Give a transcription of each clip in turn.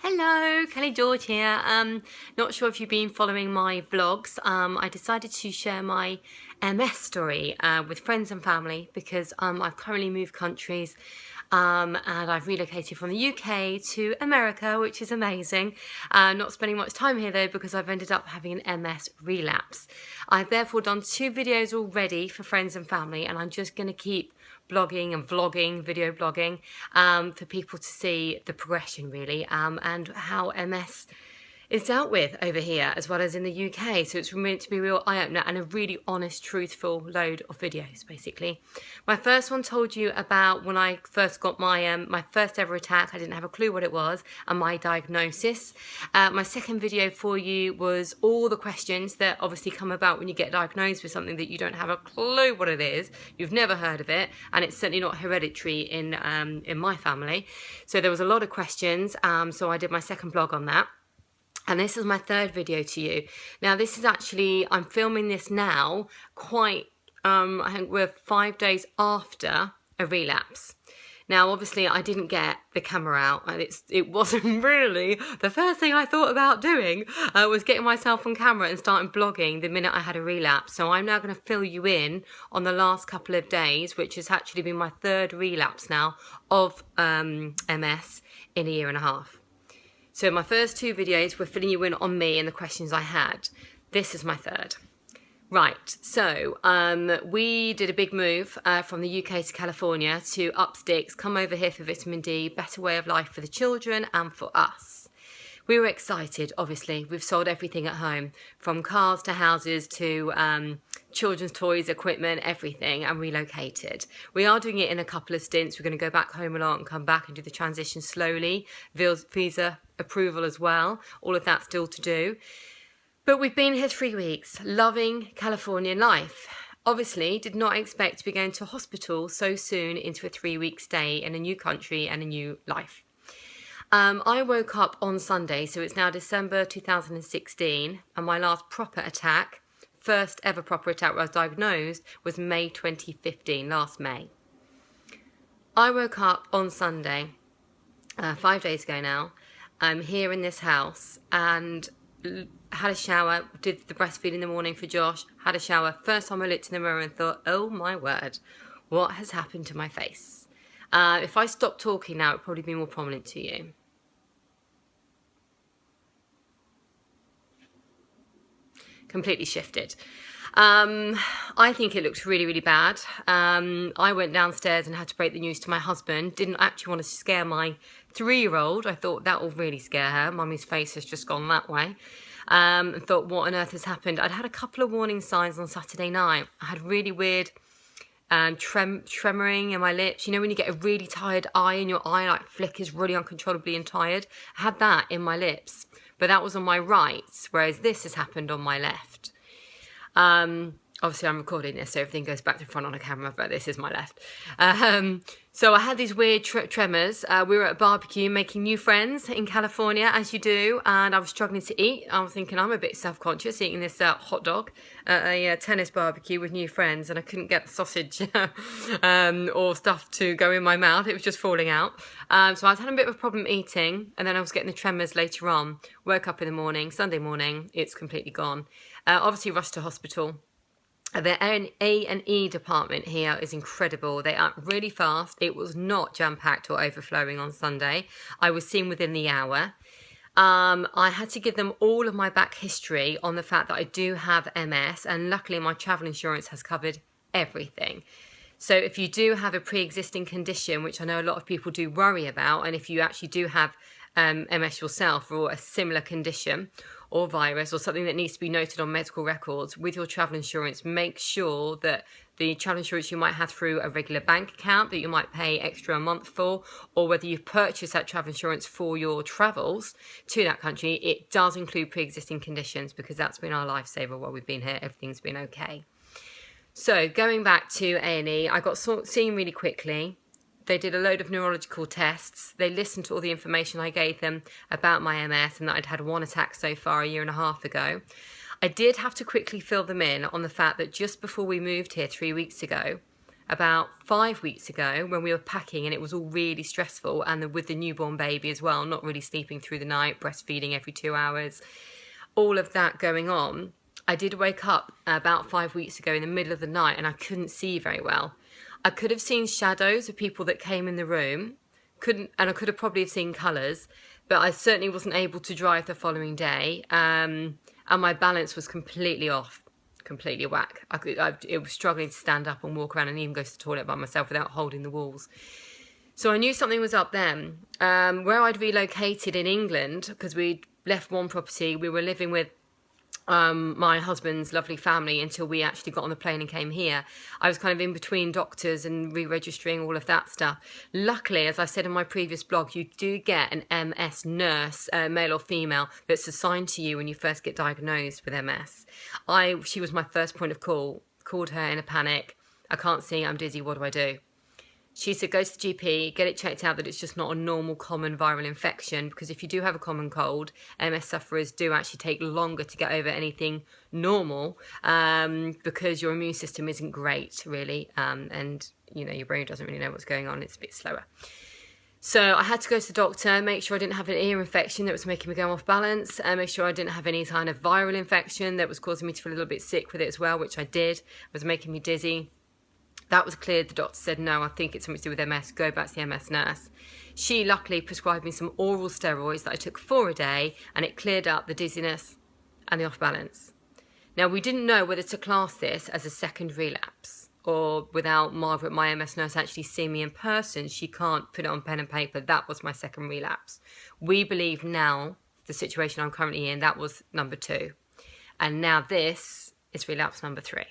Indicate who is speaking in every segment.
Speaker 1: Hello, Kelly George here. Not sure if you've been following my vlogs. I decided to share my MS story with friends and family because I've currently moved countries and I've relocated from the UK to America, which is amazing. Not spending much time here though because I've ended up having an MS relapse. I've therefore done 2 videos already for friends and family, and I'm just going to keep blogging and vlogging, video blogging, for people to see the progression really, and how MS is dealt with over here as well as in the UK. So it's meant to be a real eye-opener and a really honest, truthful load of videos basically. My first one told you about when I first got my first ever attack. I didn't have a clue what it was, and my diagnosis. My second video for you was all the questions that obviously come about when you get diagnosed with something that you don't have a clue what it is, you've never heard of it, and it's certainly not hereditary in my family. So there was a lot of questions, so I did my second blog on that. And this is my third video to you. Now this is actually, I'm filming this now quite, I think we're 5 days after a relapse. Now obviously I didn't get the camera out, and it wasn't really the first thing I thought about doing, was getting myself on camera and starting blogging the minute I had a relapse. So I'm now going to fill you in on the last couple of days, which has actually been my third relapse now of MS in a year and a half. So my first 2 videos were filling you in on me and the questions I had. This is my third. Right, so we did a big move from the UK to California to up sticks, come over here for vitamin D, better way of life for the children and for us. We were excited, obviously. We've sold everything at home, from cars to houses to children's toys, equipment, everything, and relocated. We are doing it in a couple of stints. We're going to go back home a lot and come back and do the transition slowly. Visa approval as well. All of that still to do. But we've been here 3 weeks, loving Californian life. Obviously, did not expect to be going to hospital so soon into a 3-week stay in a new country and a new life. I woke up on Sunday, so it's now December 2016, and my last proper attack, first ever proper attack where I was diagnosed, was May 2015, last May. I woke up on Sunday, 5 days ago now. I'm here in this house and had a shower, did the breastfeed in the morning for Josh, had a shower. First time I looked in the mirror and thought, oh my word, what has happened to my face? If I stopped talking now, it would probably be more prominent to you. Completely shifted. I think it looks really, really bad. I went downstairs and had to break the news to my husband. Didn't actually want to scare my 3-year-old. I thought that will really scare her. Mummy's face has just gone that way. And thought, what on earth has happened? I'd had a couple of warning signs on Saturday night. I had really weird tremoring in my lips. You know when you get a really tired eye and your eye like flickers really uncontrollably and tired? I had that in my lips, but that was on my right, whereas this has happened on my left. Obviously I'm recording this, so everything goes back to front on a camera, but this is my left. So I had these weird tremors. We were at a barbecue making new friends in California, as you do, and I was struggling to eat. I was thinking I'm a bit self-conscious eating this hot dog at a tennis barbecue with new friends, and I couldn't get the sausage or stuff to go in my mouth. It was just falling out. So I was having a bit of a problem eating, and then I was getting the tremors later on. Woke up in the morning, Sunday morning, it's completely gone. Obviously rushed to hospital. The A&E department here is incredible. They act really fast. It was not jam-packed or overflowing on Sunday. I was seen within the hour. I had to give them all of my back history on the fact that I do have MS, and luckily my travel insurance has covered everything. So if you do have a pre-existing condition, which I know a lot of people do worry about, and if you actually do have MS yourself or a similar condition or virus or something that needs to be noted on medical records, with your travel insurance, make sure that the travel insurance you might have through a regular bank account that you might pay extra a month for, or whether you've purchased that travel insurance for your travels to that country, it does include pre-existing conditions, because that's been our lifesaver while we've been here. Everything's been okay. So going back to A&E, I got seen really quickly. They did a load of neurological tests. They listened to all the information I gave them about my MS and that I'd had 1 attack so far a year and a half ago. I did have to quickly fill them in on the fact that just before we moved here 3 weeks ago, about 5 weeks ago when we were packing and it was all really stressful, and with the newborn baby as well, not really sleeping through the night, breastfeeding every 2 hours, all of that going on. I did wake up about 5 weeks ago in the middle of the night and I couldn't see very well. I could have seen shadows of people that came in the room, and I could have probably seen colours, but I certainly wasn't able to drive the following day, and my balance was completely off, completely whack. It was struggling to stand up and walk around and even go to the toilet by myself without holding the walls. So I knew something was up then. Where I'd relocated in England, because we'd left one property, we were living with my husband's lovely family until we actually got on the plane and came here. I was kind of in between doctors and re-registering all of that stuff. Luckily, as I said in my previous blog, you do get an MS nurse, male or female, that's assigned to you when you first get diagnosed with MS. She was my first point of call. Called her in a panic. I can't see, I'm dizzy, what do I do? She said, go to the GP, get it checked out that it's just not a normal common viral infection, because if you do have a common cold, MS sufferers do actually take longer to get over anything normal, because your immune system isn't great, really, and your brain doesn't really know what's going on. It's a bit slower. So I had to go to the doctor, make sure I didn't have an ear infection that was making me go off balance, and make sure I didn't have any kind of viral infection that was causing me to feel a little bit sick with it as well, which I did. It was making me dizzy. That was cleared. The doctor said, no, I think it's something to do with MS. Go back to the MS nurse. She luckily prescribed me some oral steroids that I took 4 a day, and it cleared up the dizziness and the off balance. Now, we didn't know whether to class this as a second relapse, or without Margaret, my MS nurse, actually seeing me in person, she can't put it on pen and paper. That was my second relapse. We believe now, the situation I'm currently in, that was number 2. And now this is relapse number 3.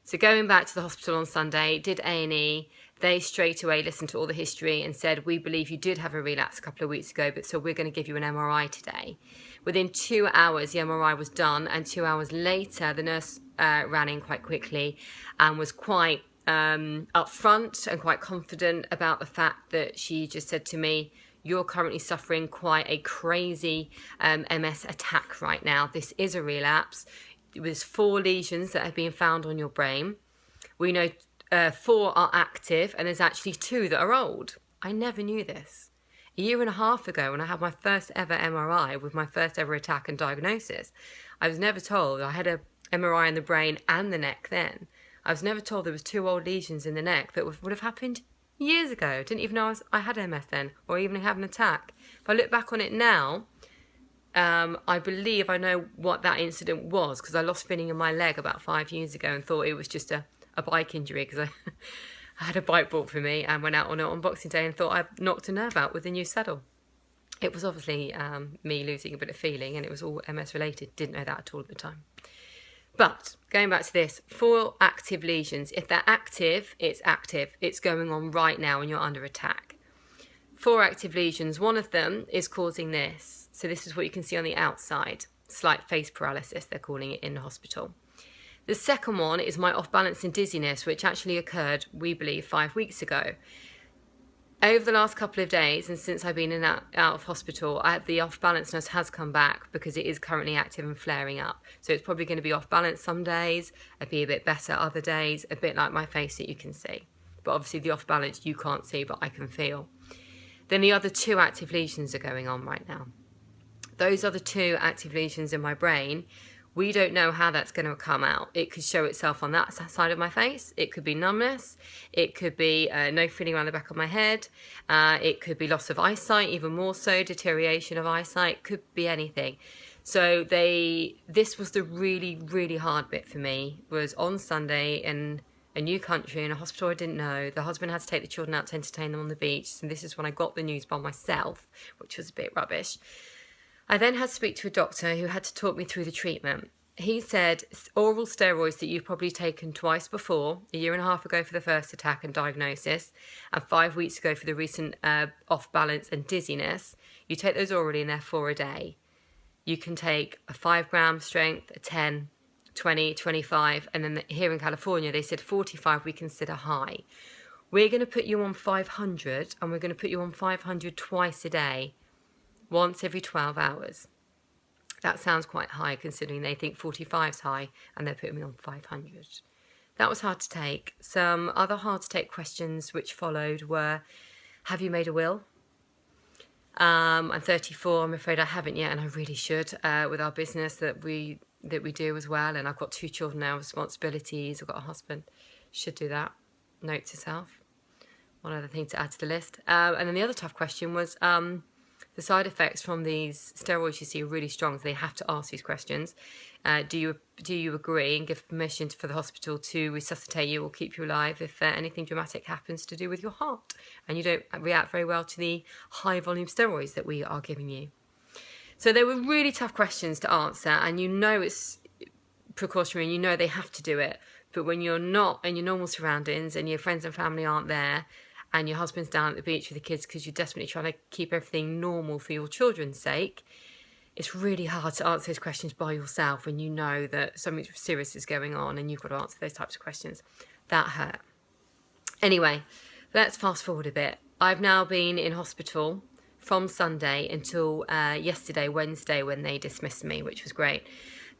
Speaker 1: So going back to the hospital on Sunday, did A&E, they straight away listened to all the history and said, we believe you did have a relapse a couple of weeks ago, but so we're going to give you an MRI today. Within 2 hours, the MRI was done, and 2 hours later, the nurse ran in quite quickly and was quite upfront and quite confident about the fact that she just said to me, you're currently suffering quite a crazy MS attack right now. This is a relapse. There's 4 lesions that have been found on your brain. We know 4 are active, and there's actually 2 that are old. I never knew this. A year and a half ago, when I had my first ever MRI with my first ever attack and diagnosis, I was never told. I had a MRI in the brain and the neck then. I was never told there was 2 old lesions in the neck that would have happened years ago. Didn't even know I had MS then, or even have an attack. If I look back on it now, I believe I know what that incident was, because I lost feeling in my leg about 5 years ago and thought it was just a bike injury, because I had a bike bought for me and went out on it on Boxing Day and thought I knocked a nerve out with the new saddle. It was obviously me losing a bit of feeling, and it was all MS related. Didn't know that at all at the time. But going back to this, 4 active lesions. If they're active, it's active. It's going on right now and you're under attack. 4 active lesions. One of them is causing this. So this is what you can see on the outside. Slight face paralysis, they're calling it in the hospital. The second one is my off-balance and dizziness, which actually occurred, we believe, 5 weeks ago. Over the last couple of days, and since I've been in out of hospital, the off-balanceness has come back because it is currently active and flaring up. So it's probably going to be off-balance some days, it'll be a bit better other days, a bit like my face that you can see. But obviously the off-balance you can't see, but I can feel. Then the other 2 active lesions are going on right now. Those other 2 active lesions in my brain, we don't know how that's going to come out. It could show itself on that side of my face. It could be numbness. It could be no feeling around the back of my head. It could be loss of eyesight, even more so, deterioration of eyesight. Could be anything. So this was the really, really hard bit for me, was on Sunday in a new country, in a hospital I didn't know. The husband had to take the children out to entertain them on the beach. And this is when I got the news by myself, which was a bit rubbish. I then had to speak to a doctor who had to talk me through the treatment. He said oral steroids that you've probably taken twice before, a year and a half ago for the first attack and diagnosis, and 5 weeks ago for the recent off-balance and dizziness, you take those orally and they're 4 a day. You can take a 5-gram strength, a 10, 20, 25, and then here in California they said 45 we consider high. We're going to put you on 500, and we're going to put you on 500 twice a day. Once every 12 hours. That sounds quite high considering they think 45 is high and they're putting me on 500. that was hard to take. Some other hard to take questions which followed were, have you made a will? I'm 34. I'm afraid I haven't yet, and I really should, with our business that we do as well. And I've got 2 children now, responsibilities. I've got a husband. Should do that. Note to self. One other thing to add to the list. And then the other tough question was the side effects from these steroids you see are really strong. So they have to ask these questions. Do you agree and give permission for the hospital to resuscitate you or keep you alive if anything dramatic happens to do with your heart and you don't react very well to the high volume steroids that we are giving you? So they were really tough questions to answer, and you know it's precautionary and you know they have to do it. But when you're not in your normal surroundings and your friends and family aren't there and your husband's down at the beach with the kids because you're desperately trying to keep everything normal for your children's sake, it's really hard to answer those questions by yourself when you know that something serious is going on and you've got to answer those types of questions. That hurt. Anyway, let's fast forward a bit. I've now been in hospital from Sunday until yesterday, Wednesday, when they dismissed me, which was great.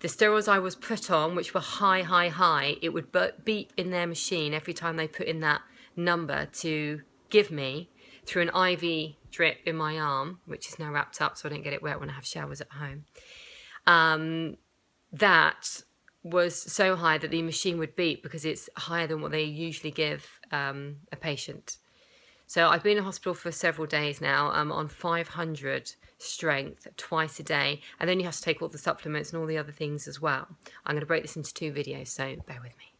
Speaker 1: The steroids I was put on, which were high, it would beep in their machine every time they put in that number to give me through an IV drip in my arm, which is now wrapped up so I don't get it wet when I have showers at home. That was so high that the machine would beep because it's higher than what they usually give a patient. So I've been in hospital for several days now. I'm on 500 strength twice a day. And then you have to take all the supplements and all the other things as well. I'm going to break this into 2 videos, so bear with me.